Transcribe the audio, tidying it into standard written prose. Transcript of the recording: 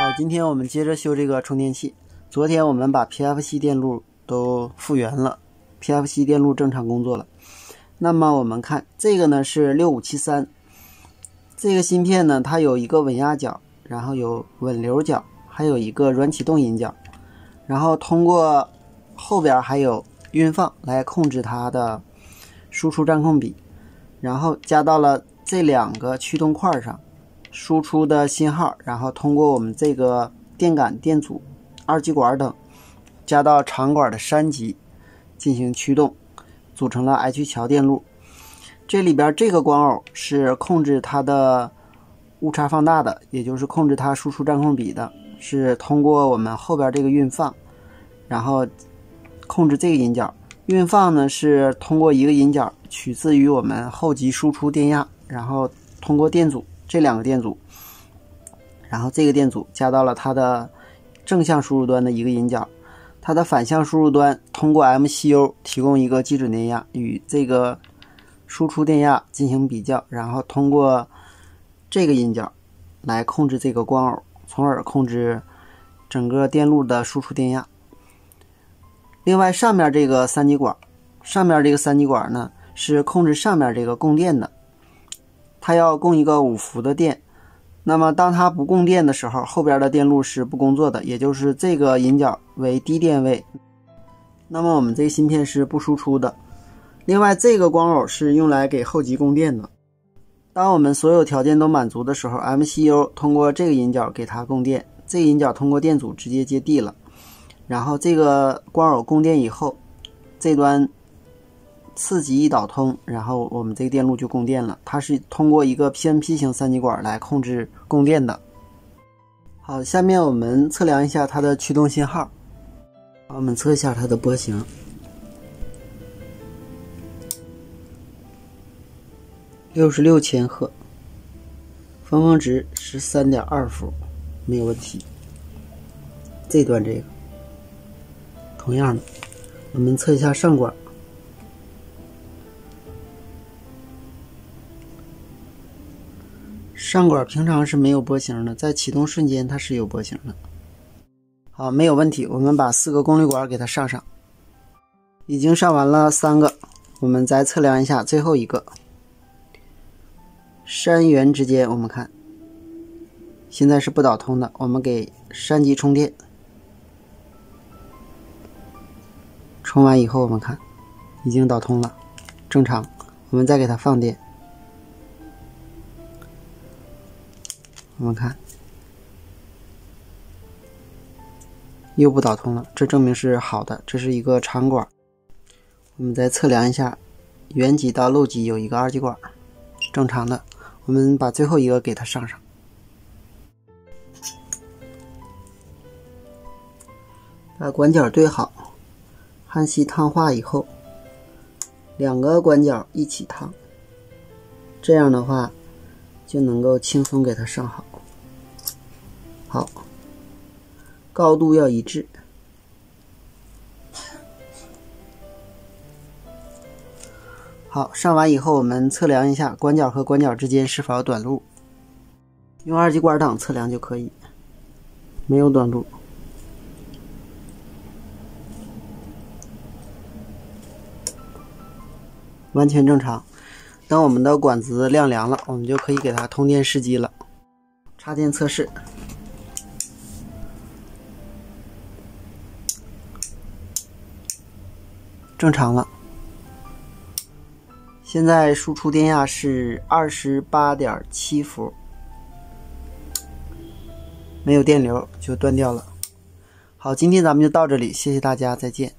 好，今天我们接着修这个充电器。昨天我们把 PFC 电路都复原了， PFC 电路正常工作了。那么我们看这个呢是6573，这个芯片呢它有一个稳压角，然后有稳流角，还有一个软启动引角，然后通过后边还有运放来控制它的输出占控比，然后加到了这两个驱动块上，输出的信号，然后通过我们这个电感、电阻、二极管等加到长管的3极进行驱动，组成了 H 桥电路。这里边这个光耦是控制它的误差放大的，也就是控制它输出占控比的，是通过我们后边这个运放，然后控制这个引角。运放呢是通过一个引角取自于我们后级输出电压，然后通过电阻，这两个电阻，然后这个电阻加到了它的正向输入端的一个引角，它的反向输入端通过 MCU 提供一个基准电压与这个输出电压进行比较，然后通过这个引角来控制这个光耦，从而控制整个电路的输出电压。另外上面这个3极管，上面这个3极管呢是控制上面这个供电的，它要供一个5伏的电，那么当它不供电的时候，后边的电路是不工作的，也就是这个引角为低电位，那么我们这个芯片是不输出的。另外这个光耦是用来给后级供电的，当我们所有条件都满足的时候， MCU 通过这个引角给它供电，这个引角通过电阻直接接地了，然后这个光耦供电以后，这端次极一导通，然后我们这个电路就供电了。它是通过一个 PNP 型3极管来控制供电的。好，下面我们测量一下它的驱动信号。好，我们测一下它的波形。66千赫，峰峰值 13.2 伏，没有问题。这端这个同样的，我们测一下上管。上管平常是没有波形的，在启动瞬间它是有波形的。好，没有问题，我们把4个功率管给它上上。已经上完了3个，我们再测量一下最后一个。山源之间我们看现在是不导通的，我们给3级充电，充完以后我们看已经导通了，正常。我们再给它放电，我们看又不导通了，这证明是好的，这是一个长管。我们再测量一下源极到漏极有一个二极管，正常的。我们把最后一个给它上上，把管角对好，焊锡烫化以后2个管角一起烫，这样的话就能够轻松给它上好。好，高度要一致。好，上完以后我们测量一下管角和管角之间是否有短路，用二极管档测量就可以，没有短路。完全正常。当我们的管子晾凉了，我们就可以给它通电试机了。插电测试，正常了。现在输出电压是 28.7 伏，没有电流就断掉了。好，今天咱们就到这里，谢谢大家，再见。